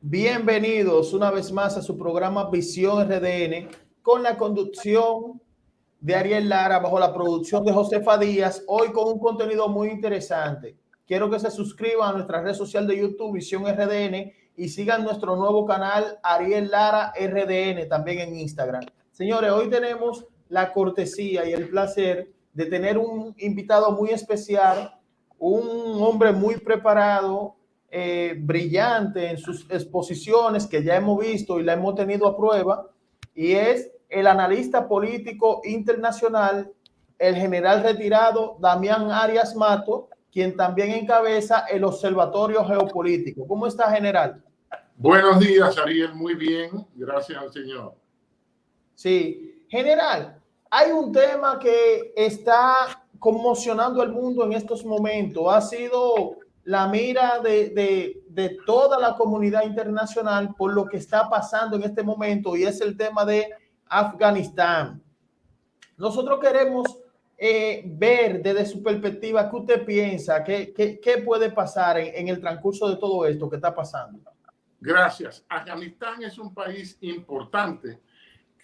Bienvenidos una vez más a su programa Visión RDN con la conducción de Ariel Lara bajo la producción de Josefa Díaz, hoy con un contenido muy interesante. Quiero que se suscriban a nuestra red social de YouTube Visión RDN y sigan nuestro nuevo canal Ariel Lara RDN también en Instagram. Señores, hoy tenemos la cortesía y el placer de tener un invitado muy especial, un hombre muy preparado, brillante en sus exposiciones que ya hemos visto y la hemos tenido a prueba, y es el analista político internacional, el general retirado Damián Arias Mato, quien también encabeza el Observatorio Geopolítico. ¿Cómo está, general? Buenos días, Ariel. Muy bien, gracias al Señor. Sí, general, hay un tema que está conmocionando al mundo en estos momentos. Ha sido la mira de toda la comunidad internacional por lo que está pasando en este momento, y es el tema de Afganistán. Nosotros queremos ver desde su perspectiva qué usted piensa, qué puede pasar en el transcurso de todo esto que está pasando. Gracias. Afganistán es un país importante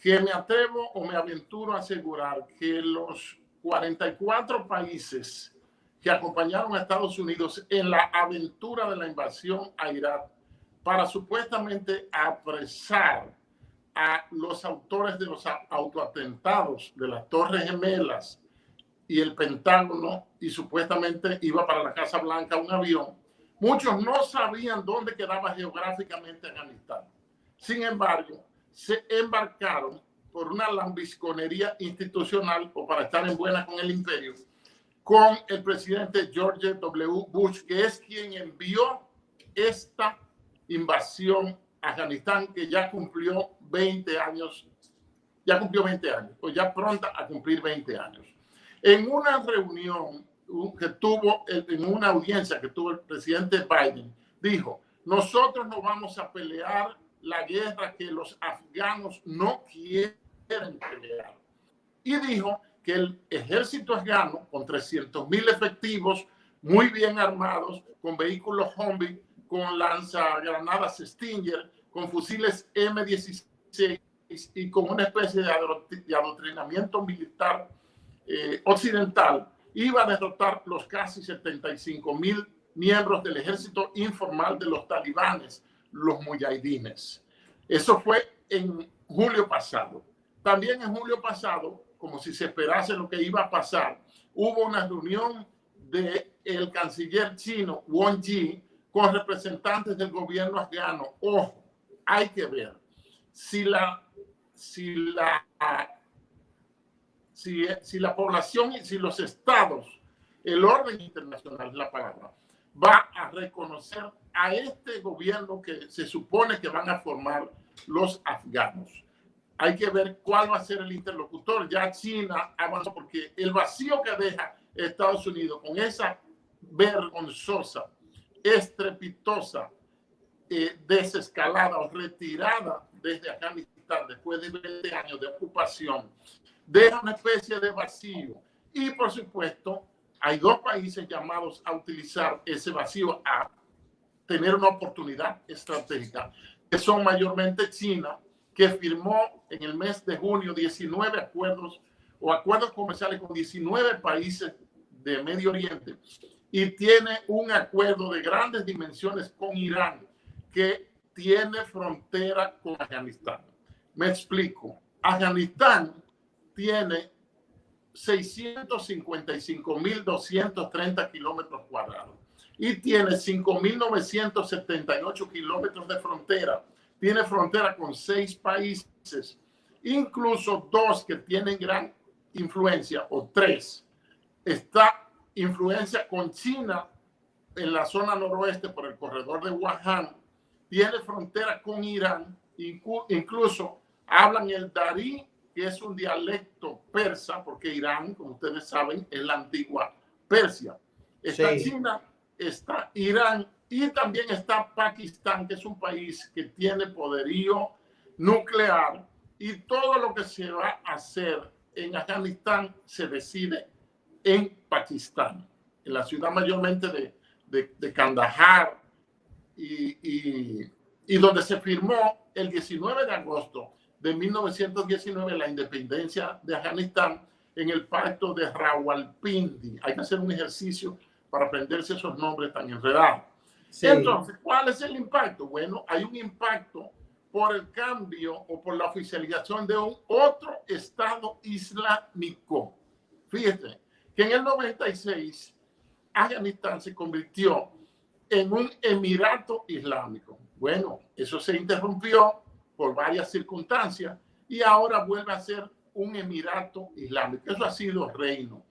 que me atrevo o me aventuro a asegurar que los 44 países que acompañaron a Estados Unidos en la aventura de la invasión a Irak para supuestamente apresar a los autores de los autoatentados de las Torres Gemelas y el Pentágono, y supuestamente iba para la Casa Blanca un avión, muchos no sabían dónde quedaba geográficamente Afganistán. Sin embargo, se embarcaron por una lambisconería institucional o para estar en buena con el imperio, con el presidente George W. Bush, que es quien envió esta invasión a Afganistán, que ya cumplió 20 años, o ya pronta a cumplir 20 años. En una reunión que tuvo, en una audiencia que tuvo el presidente Biden, dijo: nosotros no vamos a pelear la guerra que los afganos no quieren pelear. Y dijo que el ejército afgano, con 300,000 efectivos, muy bien armados, con vehículos Humvee, con lanzagranadas Stinger, con fusiles M16 y con una especie de adoctrinamiento militar occidental, iba a derrotar los casi 75,000 miembros del ejército informal de los talibanes, los muyahidines. Eso fue en julio pasado. También en julio pasado, como si se esperase lo que iba a pasar, hubo una reunión del canciller chino Wang Yi con representantes del gobierno afgano. Ojo, hay que ver si la población y si los estados, el orden internacional es la palabra, va a reconocer a este gobierno que se supone que van a formar los afganos. Hay que ver cuál va a ser el interlocutor. Ya China avanzó, porque el vacío que deja Estados Unidos con esa vergonzosa, estrepitosa desescalada o retirada desde Afganistán después de 20 años de ocupación, deja una especie de vacío. Y por supuesto, hay dos países llamados a utilizar ese vacío, a tener una oportunidad estratégica, que son mayormente China, que firmó en el mes de junio 19 acuerdos comerciales con 19 países de Medio Oriente, y tiene un acuerdo de grandes dimensiones con Irán, que tiene frontera con Afganistán. Me explico. Afganistán tiene 655,230 kilómetros cuadrados y tiene 5,978 kilómetros de frontera. Tiene frontera con 6 países, incluso 2 que tienen gran influencia, o 3. Está influencia con China en la zona noroeste por el corredor de Wuhan. Tiene frontera con Irán, incluso hablan el darí, que es un dialecto persa, porque Irán, como ustedes saben, es la antigua Persia. Está sí. China, está Irán, y también está Pakistán, que es un país que tiene poderío nuclear, y todo lo que se va a hacer en Afganistán se decide en Pakistán, en la ciudad mayormente de Kandahar y y donde se firmó el 19 de agosto de 1919 la independencia de Afganistán en el pacto de Rawalpindi. Hay que hacer un ejercicio para aprenderse esos nombres tan enredados. Sí. Entonces, ¿cuál es el impacto? Bueno, hay un impacto por el cambio o por la oficialización de un otro Estado islámico. Fíjate que en el 96 Afganistán se convirtió en un emirato islámico. Bueno, eso se interrumpió por varias circunstancias y ahora vuelve a ser un emirato islámico. Eso ha sido reino,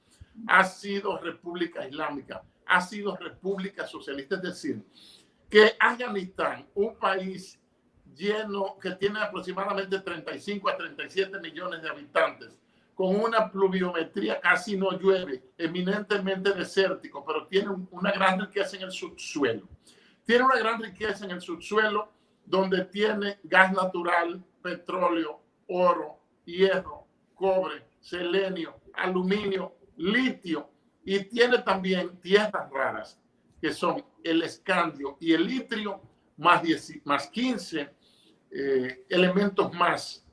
ha sido república islámica, ha sido república socialista. Es decir, que Afganistán, un país lleno que tiene aproximadamente 35 a 37 millones de habitantes, con una pluviometría, casi no llueve, eminentemente desértico, pero tiene una gran riqueza en el subsuelo. Tiene una gran riqueza en el subsuelo donde tiene gas natural, petróleo, oro, hierro, cobre, selenio, aluminio, litio, y tiene también tierras raras que son el escandio y el litrio más 15 elementos más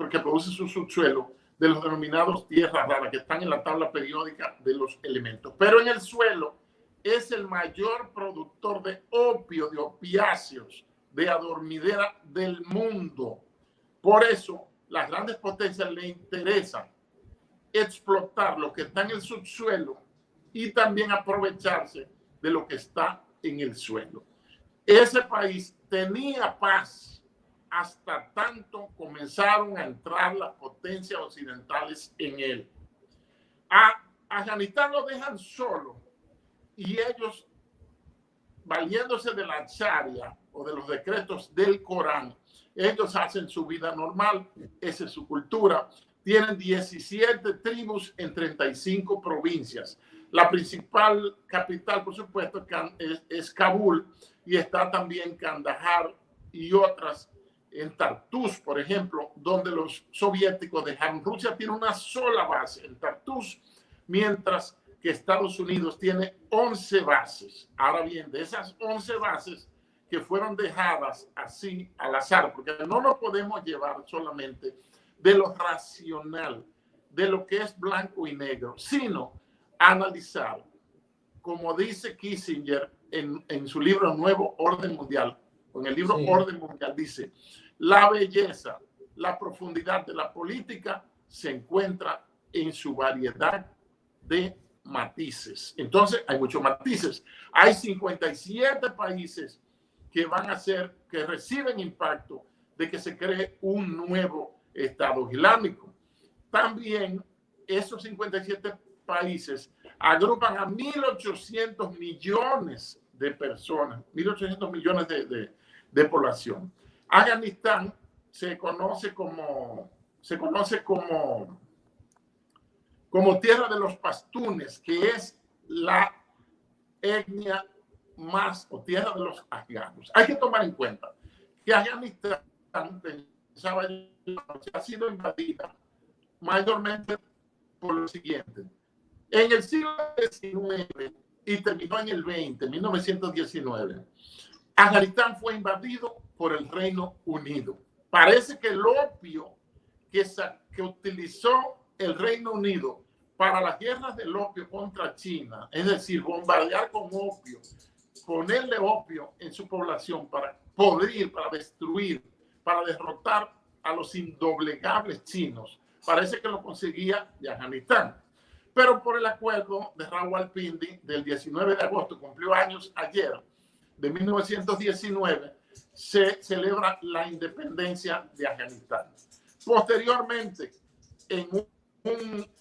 que produce su subsuelo de los denominados tierras raras que están en la tabla periódica de los elementos. Pero en el suelo es el mayor productor de opio, de opiáceos, de adormidera del mundo. Por eso las grandes potencias le interesa explotar lo que está en el subsuelo y también aprovecharse de lo que está en el suelo. Ese país tenía paz hasta tanto comenzaron a entrar las potencias occidentales en él. A Afganistán lo dejan solo y ellos, valiéndose de la Sharia o de los decretos del Corán, ellos hacen su vida normal, esa es su cultura. Tienen 17 tribus en 35 provincias. La principal capital, por supuesto, es Kabul, y está también Kandahar y otras en Tartus, por ejemplo, donde los soviéticos dejaron. Rusia tiene una sola base en Tartus, mientras que Estados Unidos tiene 11 bases. Ahora bien, de esas 11 bases que fueron dejadas así al azar, porque no nos podemos llevar solamente de lo racional, de lo que es blanco y negro, sino analizar, como dice Kissinger en su libro Nuevo Orden Mundial, o en el libro sí. Orden Mundial, dice, la belleza, la profundidad de la política se encuentra en su variedad de matices. Entonces, hay muchos matices. Hay 57 países que van a ser, que reciben impacto de que se cree un nuevo Estado islámico. También esos 57 países agrupan a 1.800 millones de personas, 1.800 millones de población. Afganistán se conoce como tierra de los pastunes, que es la etnia más, o tierra de los afganos. Hay que tomar en cuenta que Afganistán, pensaba yo, ha sido invadida mayormente por lo siguiente. En el siglo XIX y terminó en el 20, 1919, Afganistán fue invadido por el Reino Unido. Parece que el opio que utilizó el Reino Unido para las guerras del opio contra China, es decir, bombardear con opio, ponerle opio en su población para podrir, para destruir, para derrotar a los indoblegables chinos, parece que lo conseguía de Afganistán. Pero por el acuerdo de Rawalpindi del 19 de agosto, cumplió años ayer, de 1919, se celebra la independencia de Afganistán. Posteriormente, en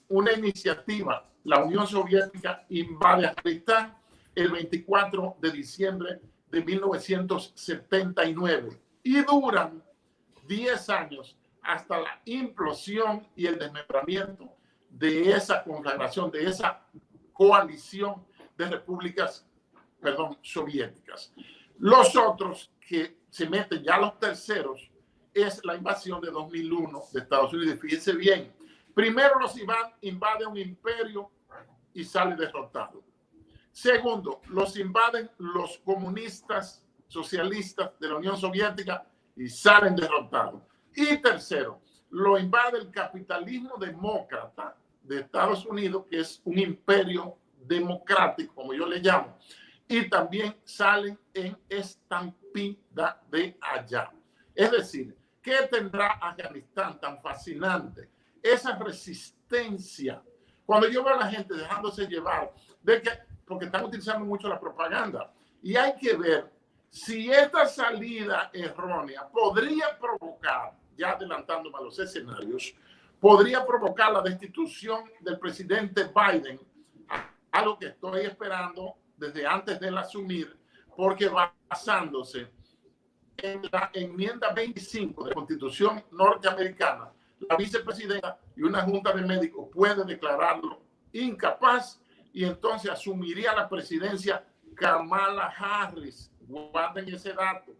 una iniciativa, la Unión Soviética invade Afganistán el 24 de diciembre de 1979 y duran 10 años hasta la implosión y el desmembramiento de esa conflagración, de esa coalición de repúblicas, soviéticas. Los otros que se meten, ya los terceros, es la invasión de 2001 de Estados Unidos. Fíjense bien, primero los invade un imperio y sale derrotado. Segundo, los invaden los comunistas socialistas de la Unión Soviética y salen derrotados. Y tercero, lo invade el capitalismo demócrata de Estados Unidos, que es un imperio democrático, como yo le llamo, y también salen en estampida de allá. Es decir, ¿qué tendrá Afganistán tan fascinante? Esa resistencia. Cuando yo veo a la gente dejándose llevar, porque están utilizando mucho la propaganda, y hay que ver si esta salida errónea podría provocar, ya adelantándome a los escenarios, podría provocar la destitución del presidente Biden, algo que estoy esperando desde antes de él asumir, porque basándose en la enmienda 25 de la Constitución norteamericana, la vicepresidenta y una junta de médicos puede declararlo incapaz y entonces asumiría la presidencia Kamala Harris. Guarden ese dato.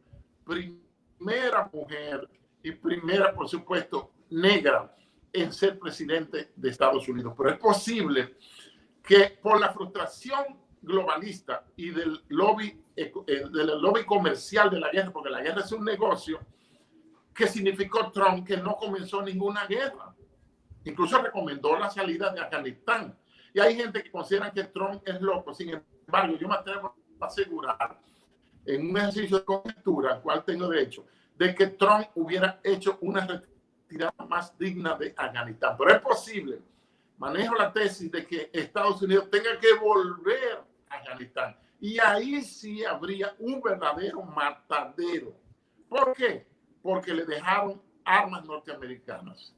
Primera mujer y primera, por supuesto, negra en ser presidente de Estados Unidos. Pero es posible que por la frustración globalista y del lobby comercial de la guerra, porque la guerra es un negocio, que significó Trump que no comenzó ninguna guerra. Incluso recomendó la salida de Afganistán. Y hay gente que considera que Trump es loco. Sin embargo, yo me atrevo a asegurar, en un ejercicio de conjetura, al cual tengo derecho, de que Trump hubiera hecho una retirada más digna de Afganistán. Pero es posible. Manejo la tesis de que Estados Unidos tenga que volver a Afganistán. Y ahí sí habría un verdadero matadero. ¿Por qué? Porque le dejaron armas norteamericanas.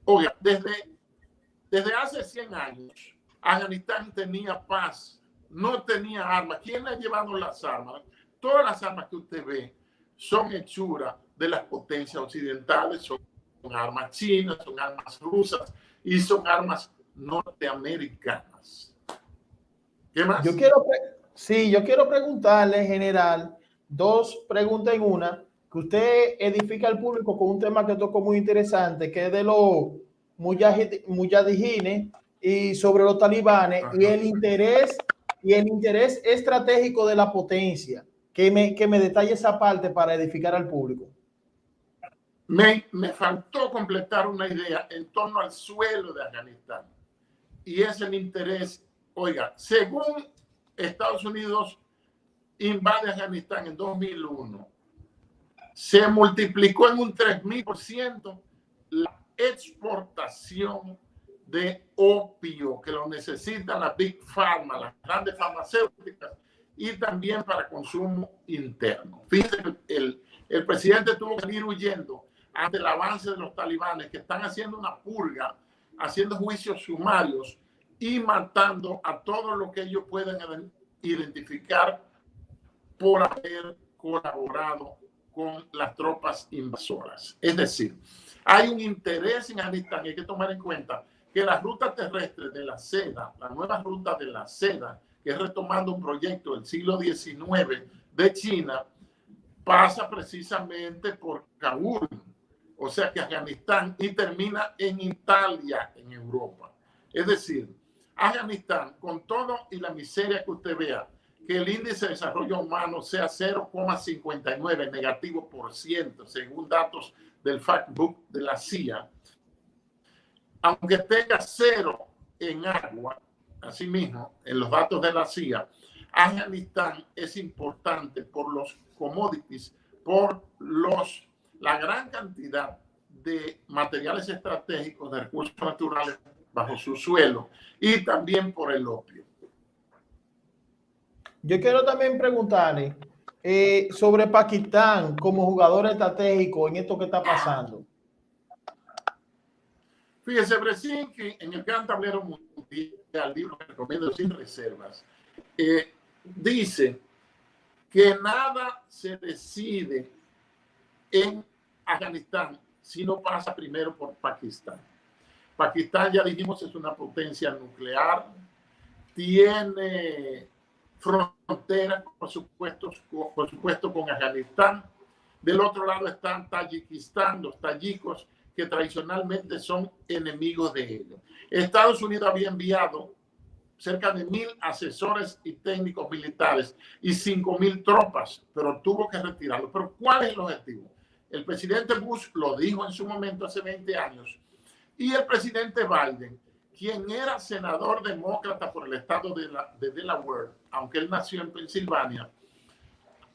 Oiga, desde hace 100 años, Afganistán tenía paz, no tenía armas. ¿Quién le ha llevado las armas? Todas las armas que usted ve son hechura de las potencias occidentales, son armas chinas, son armas rusas y son armas norteamericanas. ¿Qué más? Yo quiero preguntarle, general, dos preguntas en una, que usted edifica al público con un tema que tocó muy interesante, que es de los mujahidines y sobre los talibanes. Ajá. y el interés estratégico de la potencia. Que me detalle esa parte para edificar al público. Me faltó completar una idea en torno al suelo de Afganistán. Y es el interés, oiga, según Estados Unidos invade Afganistán en 2001, se multiplicó en un 3000% la exportación de opio, que lo necesitan las Big Pharma, las grandes farmacéuticas, y también para consumo interno. Fíjense, el presidente tuvo que ir huyendo ante el avance de los talibanes, que están haciendo una purga, haciendo juicios sumarios y matando a todo lo que ellos pueden identificar por haber colaborado con las tropas invasoras. Es decir, hay un interés en Afganistán. Hay que tomar en cuenta que la ruta terrestre de la seda, la nueva ruta de la seda, que es retomando un proyecto del siglo XIX de China, pasa precisamente por Kabul, o sea que Afganistán, y termina en Italia, en Europa. Es decir, Afganistán, con todo y la miseria que usted vea, que el índice de desarrollo humano sea 0,59 negativo por ciento, según datos del Factbook de la CIA, aunque tenga cero en agua, asimismo, en los datos de la CIA, Afganistán es importante por los commodities, por la gran cantidad de materiales estratégicos, de recursos naturales bajo su suelo, y también por el opio. Yo quiero también preguntarle sobre Pakistán como jugador estratégico en esto que está pasando. Fíjese, Brzezinski, en el Gran Tablero Mundial, libro que recomiendo sin reservas, dice que nada se decide en Afganistán si no pasa primero por Pakistán. Pakistán, ya dijimos, es una potencia nuclear, tiene frontera, por supuesto, con Afganistán. Del otro lado están Tayikistán, los tayikos, que tradicionalmente son enemigos de ellos. Estados Unidos había enviado cerca de 1,000 asesores y técnicos militares y 5,000 tropas, pero tuvo que retirarlo. Pero ¿cuál es el objetivo? El presidente Bush lo dijo en su momento hace 20 años y el presidente Biden, quien era senador demócrata por el estado de Delaware, aunque él nació en Pensilvania,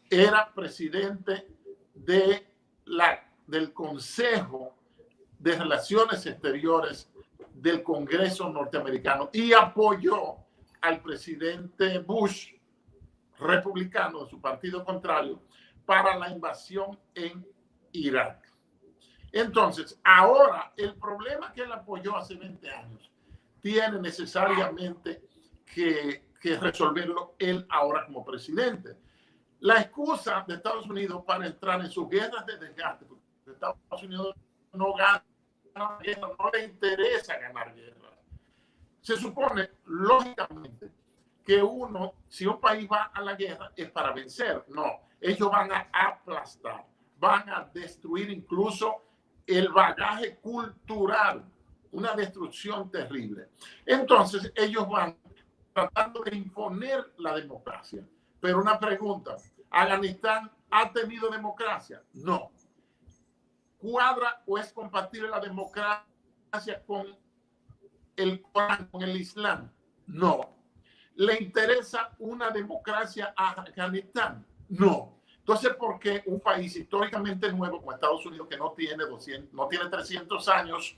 era presidente del Consejo de Relaciones Exteriores del Congreso norteamericano y apoyó al presidente Bush, republicano de su partido contrario, para la invasión en Irak. Entonces, ahora el problema que él apoyó hace 20 años tiene necesariamente que resolverlo él ahora como presidente. La excusa de Estados Unidos para entrar en sus guerras de desgaste, porque Estados Unidos no gana guerra, no le interesa ganar guerra. Se supone, lógicamente, que si un país va a la guerra es para vencer. No, ellos van a aplastar, van a destruir incluso el bagaje cultural, una destrucción terrible. Entonces, ellos van tratando de imponer la democracia. Pero una pregunta, ¿Afganistán ha tenido democracia? No. ¿Cuadra o es compatible la democracia con el Corán, con el Islam? No. ¿Le interesa una democracia a Afganistán? No. Entonces, ¿por qué un país históricamente nuevo como Estados Unidos, que no tiene 300 años,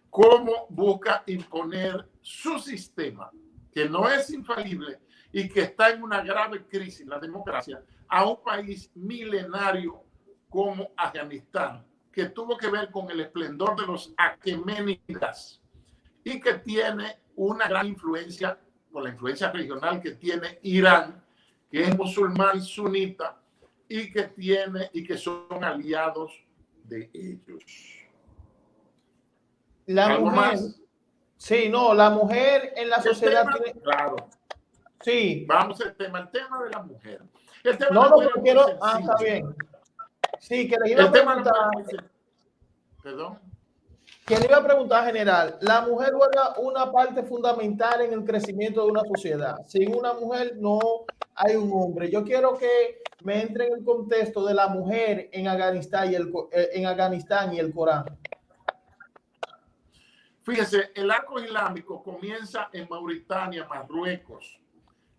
cómo busca imponer su sistema, que no es infalible y que está en una grave crisis, la democracia, a un país milenario como Afganistán, que tuvo que ver con el esplendor de los aqueménidas y que tiene una gran influencia, por la influencia regional que tiene Irán, que es musulmán sunita y que son aliados de ellos. La mujer, más? Sí, no, la mujer en la sociedad tema, tiene... Claro. Sí. Vamos al tema, el tema de la mujer. El tema no, de la mujer no, quiero... está bien. Sí, que le iba a preguntar... Perdón. Que le iba a preguntar, general, la mujer juega una parte fundamental en el crecimiento de una sociedad. Sin una mujer no hay un hombre. Yo quiero que me entre en el contexto de la mujer en Afganistán y el Corán. Fíjese, el arco islámico comienza en Mauritania, Marruecos,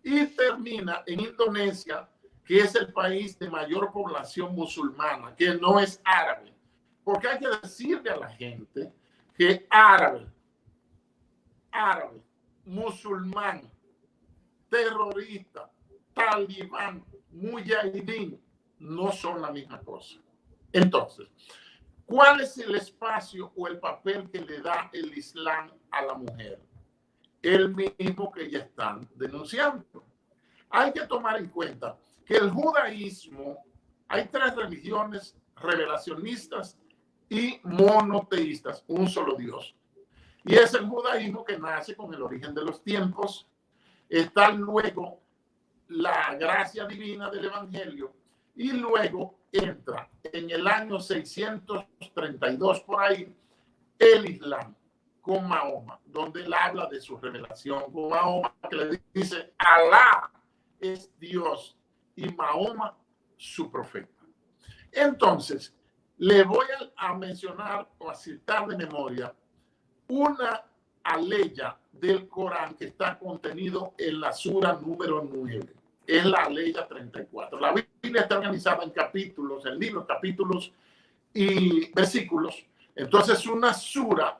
y termina en Indonesia, que es el país de mayor población musulmana, que no es árabe. Porque hay que decirle a la gente que árabe, musulmán, terrorista, talibán, mujahidín, no son la misma cosa. Entonces, ¿cuál es el espacio o el papel que le da el Islam a la mujer? El mismo que ya están denunciando. Hay que tomar en cuenta que el judaísmo, hay 3 religiones revelacionistas y monoteístas, un solo Dios. Y es el judaísmo que nace con el origen de los tiempos. Está luego la gracia divina del evangelio y luego entra en el año 632 por ahí el Islam con Mahoma, donde él habla de su revelación con Mahoma, que le dice Alá es Dios y Mahoma su profeta. Entonces, le voy a mencionar o a citar de memoria una aleya del Corán que está contenido en la sura número 9. Es la aleya 34. La Biblia está organizada en capítulos, en libros, capítulos y versículos. Entonces, una sura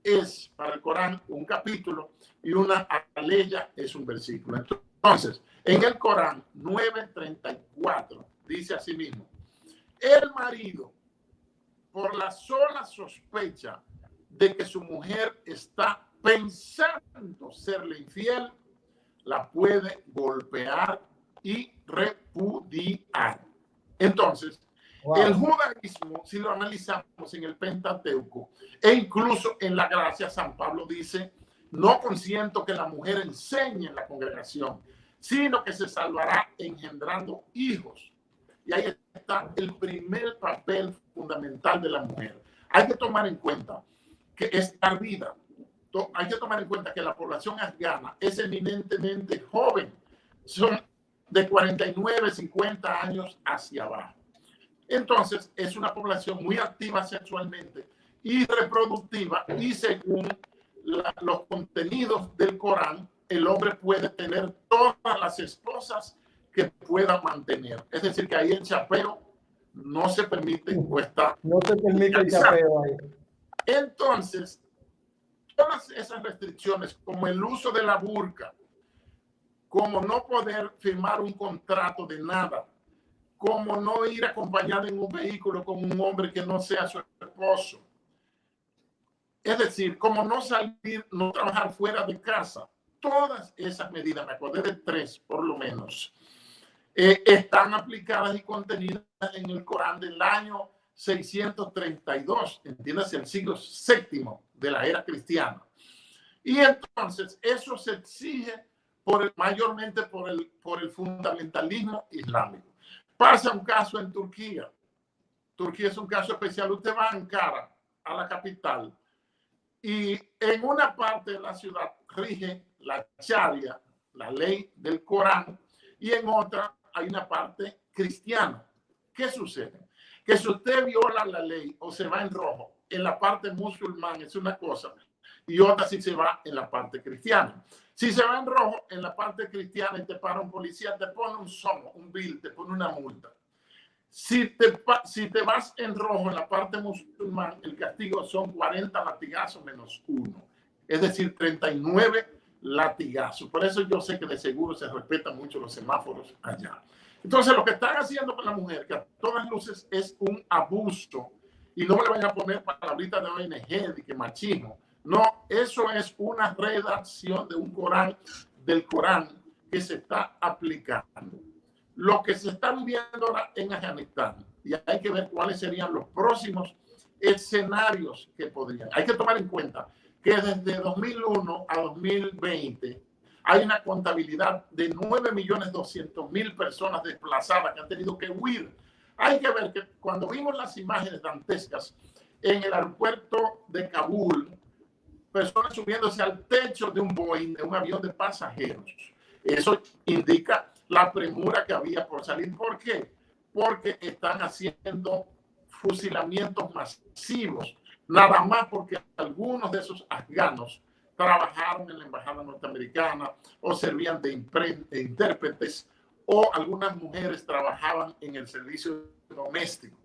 es para el Corán un capítulo y una aleya es un versículo. Entonces, en el Corán 9:34 dice así mismo: el marido, por la sola sospecha de que su mujer está pensando serle infiel, la puede golpear y repudiar. Entonces, el judaísmo, si lo analizamos en el Pentateuco e incluso en la Gracia, San Pablo dice: no consiento que la mujer enseñe en la congregación, sino que se salvará engendrando hijos. Y ahí está el primer papel fundamental de la mujer. Hay que tomar en cuenta que es dar vida. hay que tomar en cuenta que la población afgana es eminentemente joven. Son de 49, 50 años hacia abajo. Entonces, es una población muy activa sexualmente y reproductiva, y según los contenidos del Corán, el hombre puede tener todas las esposas que pueda mantener. Es decir, que ahí el chapeo no se permite o está. No se permite el chapeo ahí. Entonces, todas esas restricciones, como el uso de la burka, como no poder firmar un contrato de nada, como no ir acompañada en un vehículo con un hombre que no sea su esposo, es decir, como no salir, no trabajar fuera de casa, todas esas medidas, me acordé de 3 por lo menos, están aplicadas y contenidas en el Corán del año 632, entiéndase, el siglo VII de la era cristiana. Y entonces eso se exige mayormente por el fundamentalismo islámico. Pasa un caso en Turquía. Turquía es un caso especial. Usted va a Ankara, a la capital, y en una parte de la ciudad rige la Sharia, la ley del Corán, y en otra hay una parte cristiana. ¿Qué sucede? Que si usted viola la ley o se va en rojo en la parte musulmana es una cosa, y otra si se va en la parte cristiana. Si se va en rojo en la parte cristiana y te para un policía, te pone un somo, un bill, te pone una multa. Si te vas en rojo en la parte musulmana, el castigo son 40 latigazos menos 1. Es decir, 39 latigazos. Por eso yo sé que de seguro se respetan mucho los semáforos allá. Entonces, lo que están haciendo con la mujer, que a todas luces es un abuso, y no me le vayan a poner palabritas de ONG, de que machismo. No, eso es una redacción de un Corán, del Corán, que se está aplicando. Lo que se está viviendo ahora en Afganistán, y hay que ver cuáles serían los próximos escenarios que podrían. Hay que tomar en cuenta que desde 2001 a 2020 hay una contabilidad de 9.200.000 personas desplazadas que han tenido que huir. Hay que ver que cuando vimos las imágenes dantescas en el aeropuerto de Kabul, personas subiéndose al techo de un Boeing, de un avión de pasajeros. Eso indica la premura que había por salir. ¿Por qué? Porque están haciendo fusilamientos masivos, nada más porque algunos de esos afganos trabajaron en la embajada norteamericana o servían de intérpretes, o algunas mujeres trabajaban en el servicio doméstico,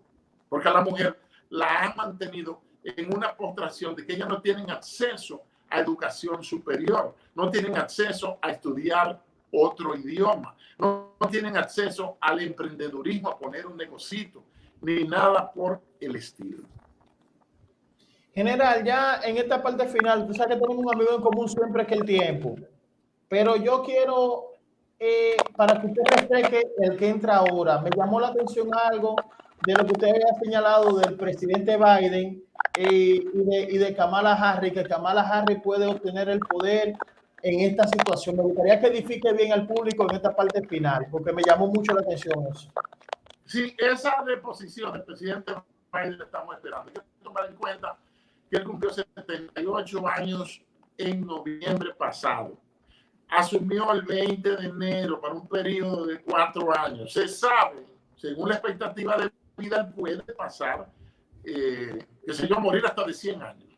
porque a la mujer la han mantenido en una postración de que ellas no tienen acceso a educación superior, no tienen acceso a estudiar otro idioma, no tienen acceso al emprendedurismo, a poner un negocito, ni nada por el estilo. General, ya en esta parte final, tú sabes que tenemos un amigo en común siempre que el tiempo, pero yo quiero, para que usted refresque el que entra ahora, me llamó la atención algo de lo que usted había señalado del presidente Biden y de Kamala Harris, que Kamala Harris puede obtener el poder en esta situación. Me gustaría que edifique bien al público en esta parte final, porque me llamó mucho la atención eso. Sí, esa deposición del presidente Biden la estamos esperando. Hay que tomar en cuenta que él cumplió 78 años en noviembre pasado. Asumió el 20 de enero para un periodo de 4 años. Se sabe, según la expectativa de vida, él puede pasar, qué sé yo, morir hasta de 100 años.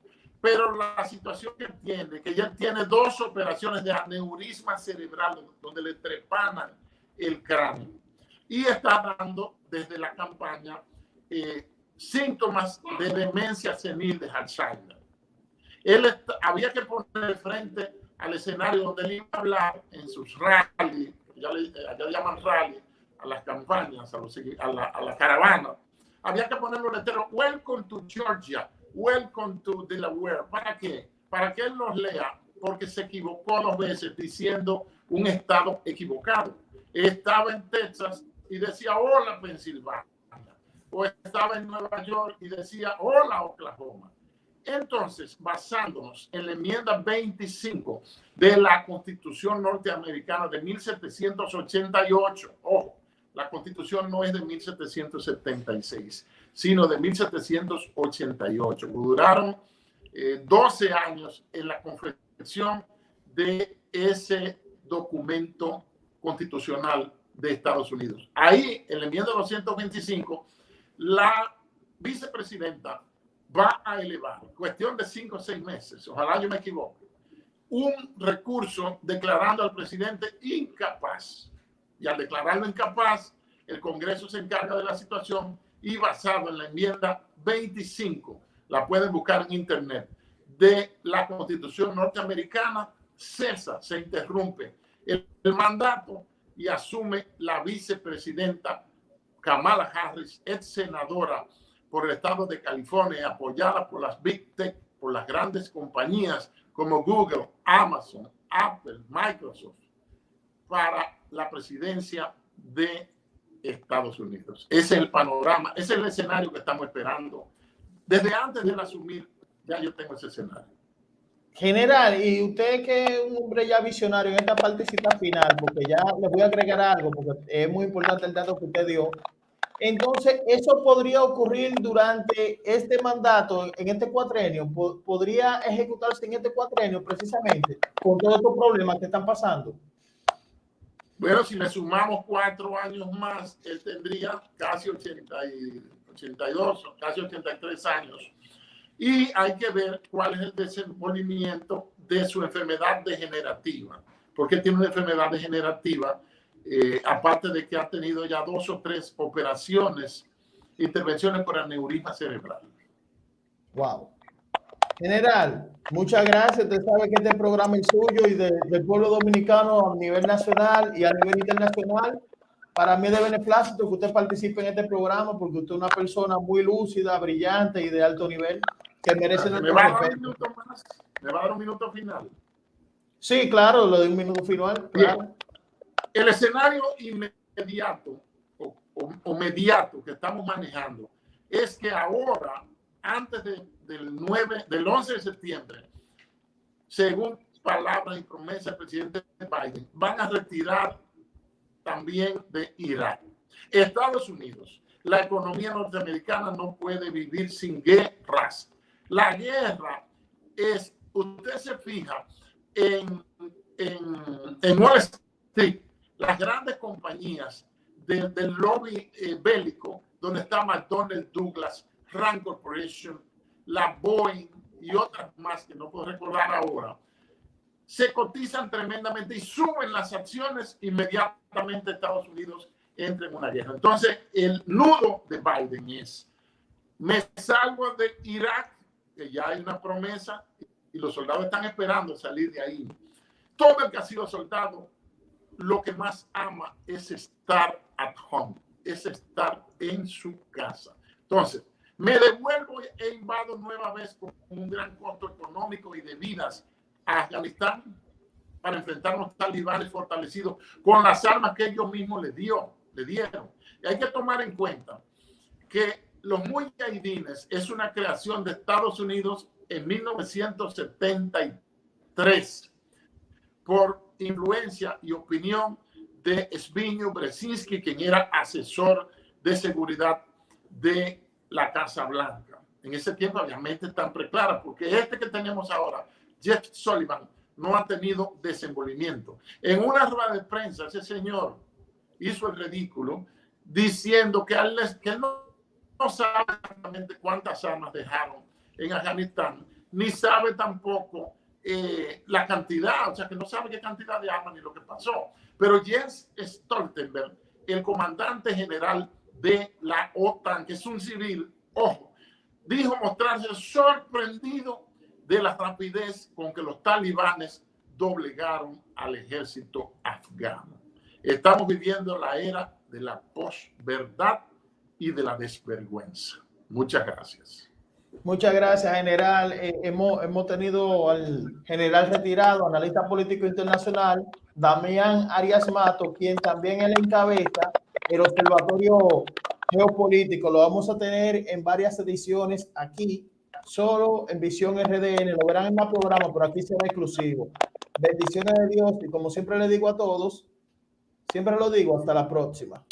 Pero la situación que tiene, que ya tiene 2 operaciones de aneurisma cerebral donde le trepanan el cráneo, y está dando desde la campaña síntomas de demencia senil, de Alzheimer. Él había que poner frente al escenario donde él iba a hablar en sus rallies, allá llaman rally, a las campañas, a la caravana. Había que ponerle un letrero: Welcome to Georgia, Welcome to Delaware. ¿Para qué? Para que él los lea, porque se equivocó 2 veces diciendo un estado equivocado. Estaba en Texas y decía hola Pensilvania, o estaba en Nueva York y decía hola Oklahoma. Entonces, basándonos en la enmienda 25 de la Constitución norteamericana de 1788, ojo, la Constitución no es de 1776, sino de 1788. Duraron 12 años en la confección de ese documento constitucional de Estados Unidos. Ahí, en la enmienda 225, la vicepresidenta va a elevar, cuestión de 5 o 6 meses, ojalá yo me equivoque, un recurso declarando al presidente incapaz. Y al declararlo incapaz, el Congreso se encarga de la situación y basado en la enmienda 25, la pueden buscar en internet, de la Constitución norteamericana, cesa, se interrumpe el mandato y asume la vicepresidenta Kamala Harris, ex senadora por el estado de California, apoyada por las Big Tech, por las grandes compañías como Google, Amazon, Apple, Microsoft, para la presidencia de Estados Unidos. Ese es el panorama, ese es el escenario que estamos esperando. Desde antes de asumir, ya yo tengo ese escenario. General, y usted que es un hombre ya visionario en esta partecita final, porque ya le voy a agregar algo, porque es muy importante el dato que usted dio. Entonces, ¿eso podría ocurrir durante este mandato, en este cuatrenio? ¿Podría ejecutarse en este cuatrenio precisamente con todos estos problemas que están pasando? Bueno, si le sumamos 4 años más, él tendría casi 82, casi 83 años. Y hay que ver cuál es el desenvolvimiento de su enfermedad degenerativa. Porque tiene una enfermedad degenerativa, aparte de que ha tenido ya 2 o 3 operaciones, intervenciones por aneurisma cerebral. Wow. General, muchas gracias. Usted sabe que este programa es suyo y del pueblo dominicano a nivel nacional y a nivel internacional. Para mí es de beneplácito que usted participe en este programa porque usted es una persona muy lúcida, brillante y de alto nivel que merece nuestro respeto. ¿Me va a dar un minuto más? ¿Me va a dar un minuto final? Sí, claro, lo de un minuto final. Claro. El escenario inmediato o mediato que estamos manejando es que ahora, antes del 11 de septiembre, según palabras y promesas del presidente Biden, van a retirar también de Irak. Estados Unidos, la economía norteamericana no puede vivir sin guerras. La guerra es, usted se fija en Wall Street, las grandes compañías del lobby bélico, donde está McDonnell Douglas, Rand Corporation, la Boeing y otras más que no puedo recordar ahora, se cotizan tremendamente y suben las acciones, inmediatamente Estados Unidos entra en una guerra. Entonces, el nudo de Biden es, me salgo de Irak, que ya hay una promesa, y los soldados están esperando salir de ahí. Todo el que ha sido soldado, lo que más ama es estar at home, es estar en su casa. Entonces, me devuelvo e invado nueva vez con un gran costo económico y de vidas a Afganistán para enfrentar a los talibanes fortalecidos con las armas que ellos mismos le dieron. Y hay que tomar en cuenta que los mujahidines es una creación de Estados Unidos en 1973 por influencia y opinión de Zbigniew Brzezinski, quien era asesor de seguridad de la Casa Blanca. En ese tiempo había mentes tan preclaras, porque este que tenemos ahora, Jeff Sullivan, no ha tenido desenvolvimiento. En una rueda de prensa, ese señor hizo el ridículo diciendo que él no sabe exactamente cuántas armas dejaron en Afganistán, ni sabe tampoco la cantidad, o sea que no sabe qué cantidad de armas ni lo que pasó. Pero Jens Stoltenberg, el comandante general de la OTAN, que es un civil, ojo, dijo mostrarse sorprendido de la rapidez con que los talibanes doblegaron al ejército afgano. Estamos viviendo la era de la posverdad y de la desvergüenza. Muchas gracias. Muchas gracias, general. Hemos tenido al general retirado, analista político internacional, Damián Arias Mato, quien también él encabeza el Observatorio Geopolítico. Lo vamos a tener en varias ediciones aquí, solo en Visión RDN. Lo verán en más programas, pero aquí será exclusivo. Bendiciones de Dios y como siempre le digo a todos, siempre lo digo, hasta la próxima.